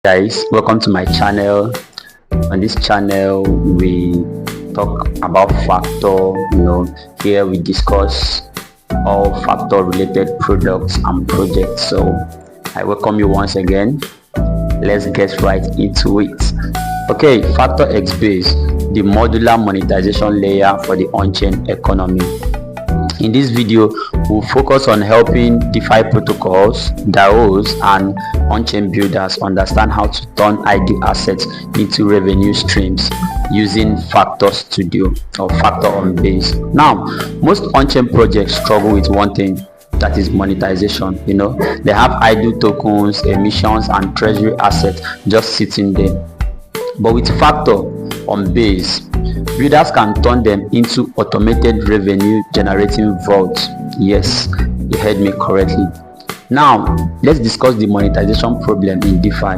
Guys, welcome to my channel. On this channel we talk about factor. Here we discuss all factor related products and projects. So I welcome you once again. Let's get right into it. Okay, factor Xbase, the modular monetization layer for the on-chain economy. In this video, we'll focus on helping DeFi protocols, DAOs, and on-chain builders understand how to turn idle assets into revenue streams using Factor Studio or Factor on Base. Now, most on-chain projects struggle with one thing, that is monetization. They have idle tokens, emissions, and treasury assets just sitting there. But with Factor on Base, builders can turn them into automated revenue generating vaults. Yes, you heard me correctly. Now let's discuss the monetization problem in DeFi.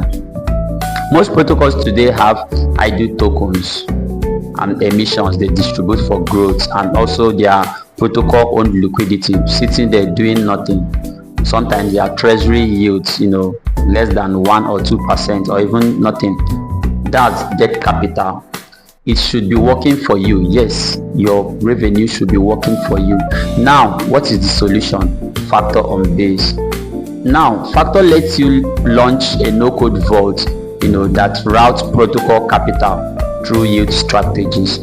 Most protocols today have idle tokens and emissions they distribute for growth, and also their protocol owned liquidity sitting there doing nothing. Sometimes their treasury yields less than 1 or 2% or even nothing. That's debt capital. It should be working for you. Yes, your revenue should be working for you. Now, what is the solution? Factor on Base. Now, Factor lets you launch a no-code vault, that routes protocol capital through yield strategies.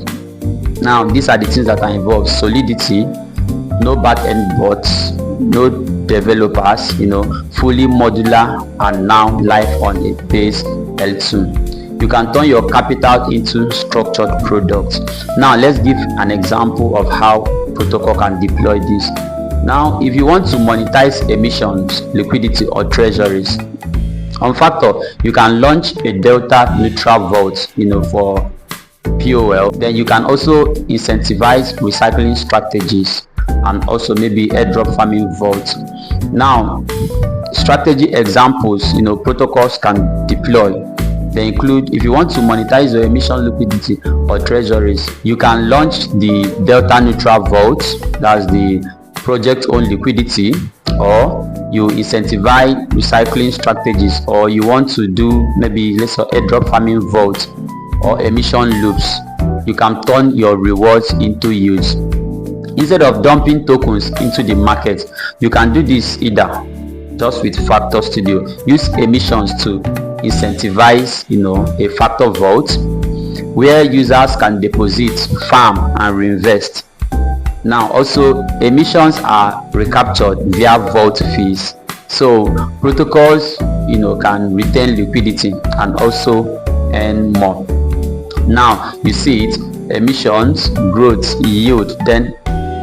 Now, these are the things that are involved: solidity, no back-end bots, no developers, fully modular, and now live on a base L2. You can turn your capital into structured products. Now let's give an example of how protocol can deploy this. Now, if you want to monetize emissions, liquidity, or treasuries on Factor, you can launch a delta neutral vault for POL. Then you can also incentivize recycling strategies and also maybe airdrop farming vaults. Now, strategy examples protocols can deploy. They include, if you want to monetize your emission liquidity or treasuries, you can launch the delta neutral vault, that's the project owned liquidity, or you incentivize recycling strategies, or you want to do maybe let's say airdrop farming vault or emission loops. You can turn your rewards into yields. Instead of dumping tokens into the market, you can do this either just with Factor Studio. Use emissions to incentivize a Factor vault where users can deposit, farm, and reinvest. Now also, emissions are recaptured via vault fees, so protocols can retain liquidity and also earn more. Now you see it: emissions, growth, yield, then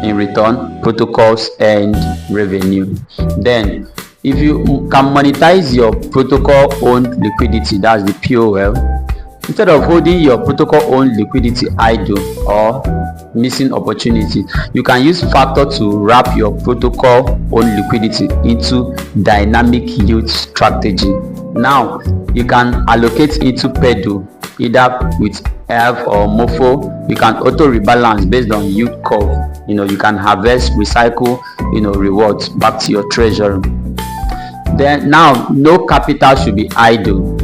in return protocols earn revenue. Then if you can monetize your protocol owned liquidity, that's the POL, instead of holding your protocol owned liquidity idle or missing opportunity, you can use Factor to wrap your protocol owned liquidity into dynamic yield strategy. Now you can allocate into Pedo either with ERV or MOFO. You can auto rebalance based on yield curve. You can harvest, recycle rewards back to your treasury. Then now, no capital should be idle,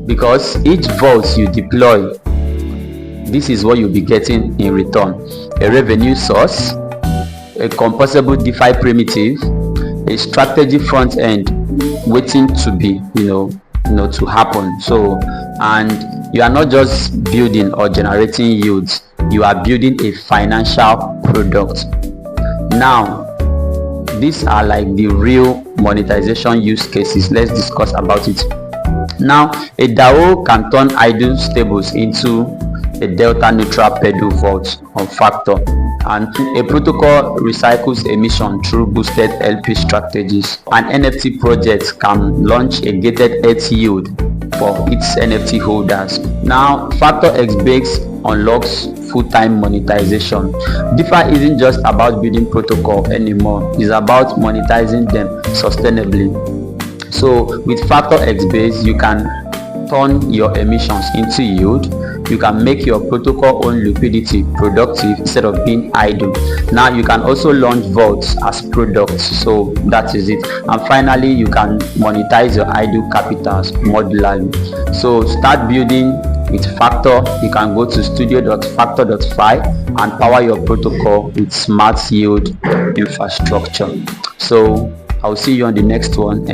because each vault you deploy, this is what you'll be getting in return: a revenue source, a composable DeFi primitive, a strategy front end waiting to be to happen. So, and you are not just building or generating yields, you are building a financial product. Now, these are like the real monetization use cases. Let's discuss about it. Now, a DAO can turn idle stables into a delta neutral Pedo vault on Factor, and a protocol recycles emission through boosted LP strategies. An NFT project can launch a gated ETH yield for its NFT holders. Now, Factor Xbase unlocks full-time monetization. DeFi isn't just about building protocol anymore, it's about monetizing them sustainably. So with Factor Xbase, you can turn your emissions into yield, you can make your protocol own liquidity productive instead of being idle. Now you can also launch vaults as products, so that is it. And finally, you can monetize your idle capitals modularly. So start building with Factor. You can go to studio.factor.fi and power your protocol with smart yield infrastructure. So I'll see you on the next one.